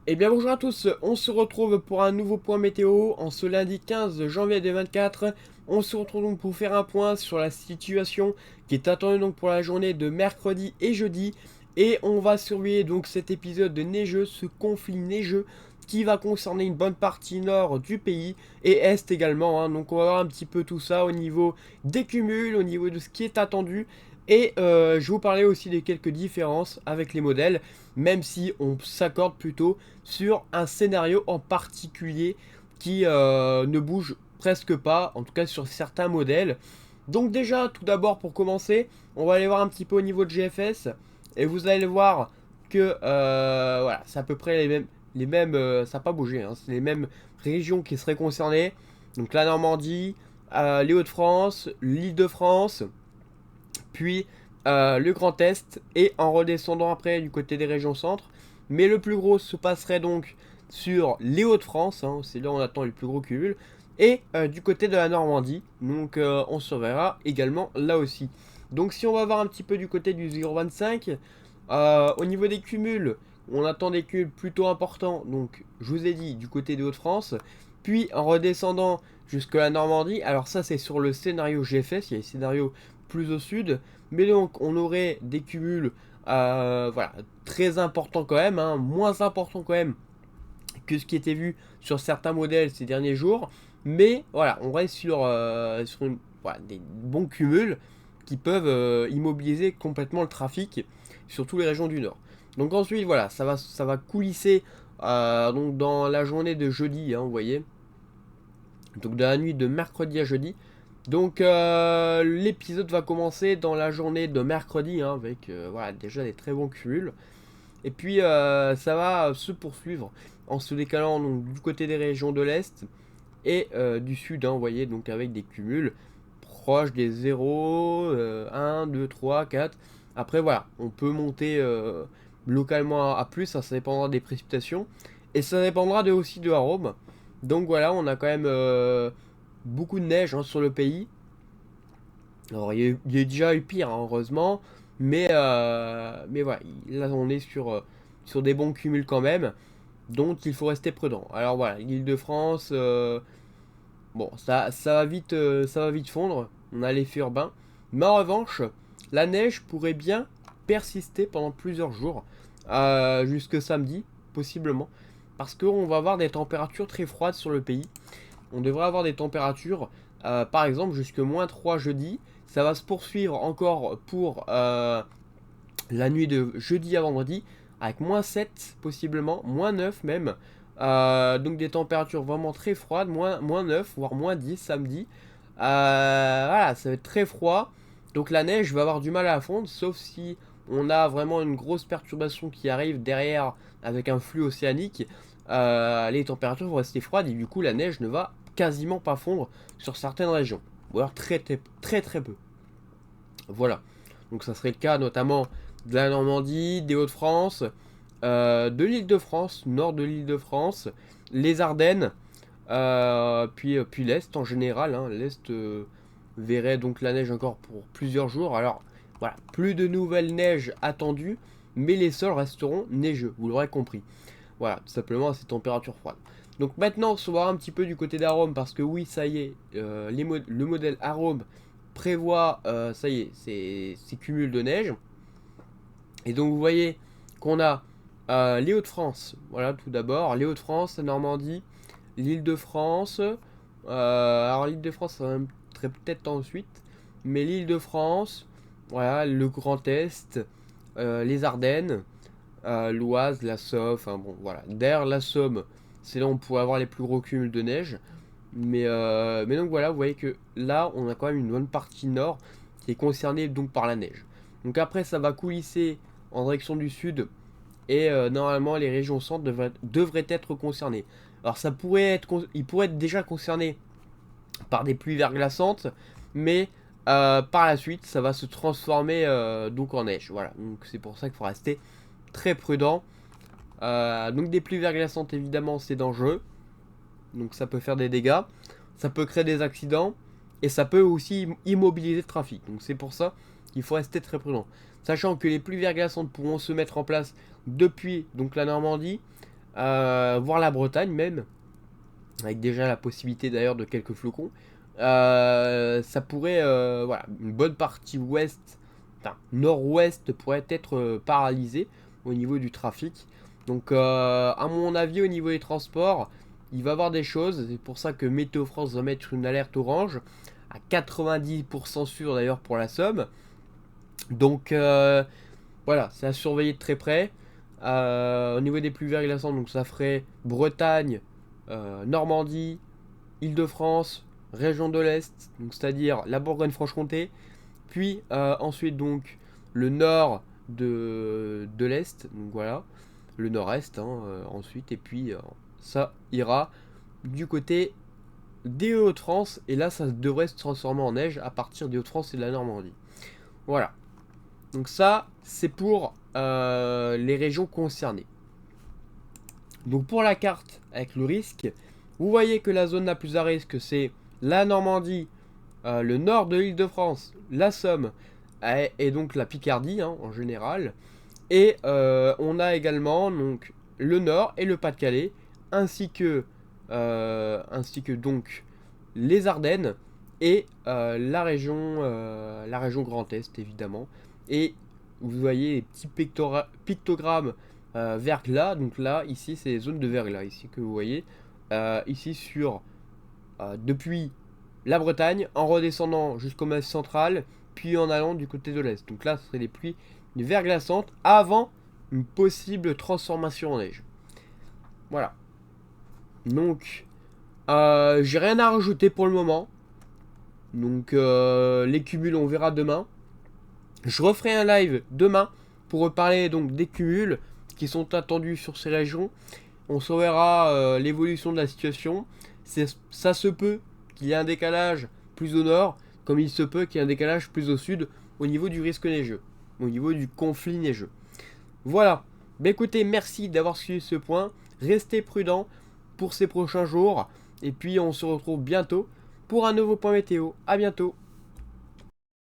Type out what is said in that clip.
Eh bien bonjour à tous, on se retrouve pour un nouveau point météo en ce lundi 15 janvier 2024. On se retrouve donc pour faire un point sur la situation qui est attendue donc pour la journée de mercredi et jeudi. Et on va surveiller donc cet épisode de neigeux, ce conflit neigeux qui va concerner une bonne partie nord du pays et est également, hein. Donc on va voir un petit peu tout ça au niveau des cumuls, au niveau de ce qui est attendu. Et je vais vous parler aussi des quelques différences avec les modèles, même si on s'accorde plutôt sur un scénario en particulier qui ne bouge presque pas, en tout cas sur certains modèles. Donc déjà, tout d'abord pour commencer, on va aller voir un petit peu au niveau de GFS, et vous allez voir que voilà, c'est à peu près ça n'a pas bougé, hein, c'est les mêmes régions qui seraient concernées. Donc la Normandie, les Hauts-de-France, l'Île-de-France, puis le Grand Est, et en redescendant après du côté des régions centres. Mais le plus gros se passerait donc sur les Hauts-de-France, hein, c'est là où on attend les plus gros cumuls, et du côté de la Normandie, donc on surveillera également là aussi. Donc si on va voir un petit peu du côté du 0,25, au niveau des cumuls, on attend des cumuls plutôt importants, donc je vous ai dit du côté des Hauts-de-France, puis en redescendant jusque la Normandie. Alors ça c'est sur le scénario GFS, il y a les scénarios plus au sud, mais donc on aurait des cumuls voilà, très importants quand même, hein, moins importants quand même que ce qui était vu sur certains modèles ces derniers jours, mais voilà, on reste voilà, des bons cumuls qui peuvent immobiliser complètement le trafic sur toutes les régions du nord. Donc ensuite voilà, ça va coulisser donc dans la journée de jeudi, hein, vous voyez, donc de la nuit de mercredi à jeudi. Donc l'épisode va commencer dans la journée de mercredi, hein, avec voilà, déjà des très bons cumuls. Et puis ça va se poursuivre en se décalant donc, du côté des régions de l'Est et du Sud, hein, vous voyez, donc avec des cumuls proches des 0, 1, 2, 3, 4. Après voilà, on peut monter localement à plus, ça dépendra des précipitations. Et ça dépendra aussi de l'arôme. Donc voilà, on a quand même beaucoup de neige, hein, sur le pays. Alors il y a déjà eu pire, hein, heureusement. Mais voilà, là on est sur des bons cumuls quand même. Donc il faut rester prudent. Alors voilà, l'Île-de-France, bon, ça va vite fondre. On a l'effet urbain. Mais en revanche, la neige pourrait bien persister pendant plusieurs jours, jusque samedi, possiblement. Parce qu'on va avoir des températures très froides sur le pays. On devrait avoir des températures, par exemple, jusque -3 jeudi. Ça va se poursuivre encore pour la nuit de jeudi à vendredi, avec -7 possiblement, -9 même. Donc des températures vraiment très froides, -9, voire -10 samedi. Voilà, ça va être très froid. Donc la neige va avoir du mal à fondre, sauf si on a vraiment une grosse perturbation qui arrive derrière avec un flux océanique. Les températures vont rester froides et du coup la neige ne va quasiment pas fondre sur certaines régions. Ou alors très peu. Voilà. Donc ça serait le cas notamment de la Normandie, des Hauts-de-France, de l'Île-de-France, nord de l'Île-de-France, les Ardennes, puis l'Est en général, hein. L'Est verrait donc la neige encore pour plusieurs jours. Alors voilà, plus de nouvelles neiges attendues, mais les sols resteront neigeux, vous l'aurez compris. Voilà, tout simplement à ces températures froides. Donc maintenant, on se voir un petit peu du côté d'Arome, parce que oui, ça y est, le modèle Arome prévoit, ça y est, ces cumuls de neige. Et donc vous voyez qu'on a les Hauts-de-France, voilà tout d'abord, les Hauts-de-France, la Normandie, l'Île-de-France, alors l'Île-de-France ça va peut-être ensuite, mais l'Île-de-France, voilà, le Grand Est, les Ardennes, l'Oise, la Somme, enfin bon voilà, derrière la Somme, c'est là où on pourrait avoir les plus gros cumuls de neige, mais donc voilà, vous voyez que là on a quand même une bonne partie nord qui est concernée donc par la neige. Donc après ça va coulisser en direction du sud et normalement les régions centres devraient être concernées. Alors il pourrait être déjà concerné par des pluies verglaçantes, mais par la suite ça va se transformer donc en neige. Voilà, donc c'est pour ça qu'il faut rester très prudent. Donc des pluies verglaçantes évidemment c'est dangereux, donc ça peut faire des dégâts, ça peut créer des accidents et ça peut aussi immobiliser le trafic. Donc c'est pour ça qu'il faut rester très prudent. Sachant que les pluies verglaçantes pourront se mettre en place depuis donc la Normandie, voire la Bretagne même, avec déjà la possibilité d'ailleurs de quelques flocons. Ça pourrait, voilà, une bonne partie ouest, enfin nord-ouest pourrait être paralysée au niveau du trafic. Donc à mon avis au niveau des transports, il va y avoir des choses. C'est pour ça que Météo France va mettre une alerte orange, à 90% sûr d'ailleurs pour la Somme. Donc voilà, c'est à surveiller de très près. Au niveau des pluies verglaçantes, donc ça ferait Bretagne, Normandie, Île-de-France, région de l'Est, donc c'est-à-dire la Bourgogne-Franche-Comté, puis ensuite donc le nord de l'Est, donc voilà, le nord-est hein, ensuite, et puis ça ira du côté des Hauts-de-France, et là ça devrait se transformer en neige à partir des Hauts-de-France et de la Normandie. Voilà, donc ça c'est pour les régions concernées. Donc pour la carte avec le risque, vous voyez que la zone la plus à risque c'est la Normandie, le nord de l'Île-de-France, la Somme et donc la Picardie hein, en général. Et on a également donc le nord et le Pas-de-Calais, ainsi que donc les Ardennes et la région Grand Est évidemment. Et vous voyez les petits pictogrammes verglas. Donc là, ici, c'est les zones de verglas ici que vous voyez. Ici sur depuis la Bretagne, en redescendant jusqu'au Massif central, puis en allant du côté de l'Est. Donc là, ce serait les pluies verglaçantes avant une possible transformation en neige. Voilà. Donc, j'ai rien à rajouter pour le moment. Donc, les cumuls, on verra demain. Je referai un live demain pour reparler donc des cumuls qui sont attendus sur ces régions. On saura l'évolution de la situation. Ça se peut qu'il y ait un décalage plus au nord, comme il se peut qu'il y ait un décalage plus au sud au niveau du risque neigeux, au niveau du conflit neigeux. Voilà. Bah écoutez, merci d'avoir suivi ce point. Restez prudents pour ces prochains jours. Et puis on se retrouve bientôt pour un nouveau point météo. A bientôt.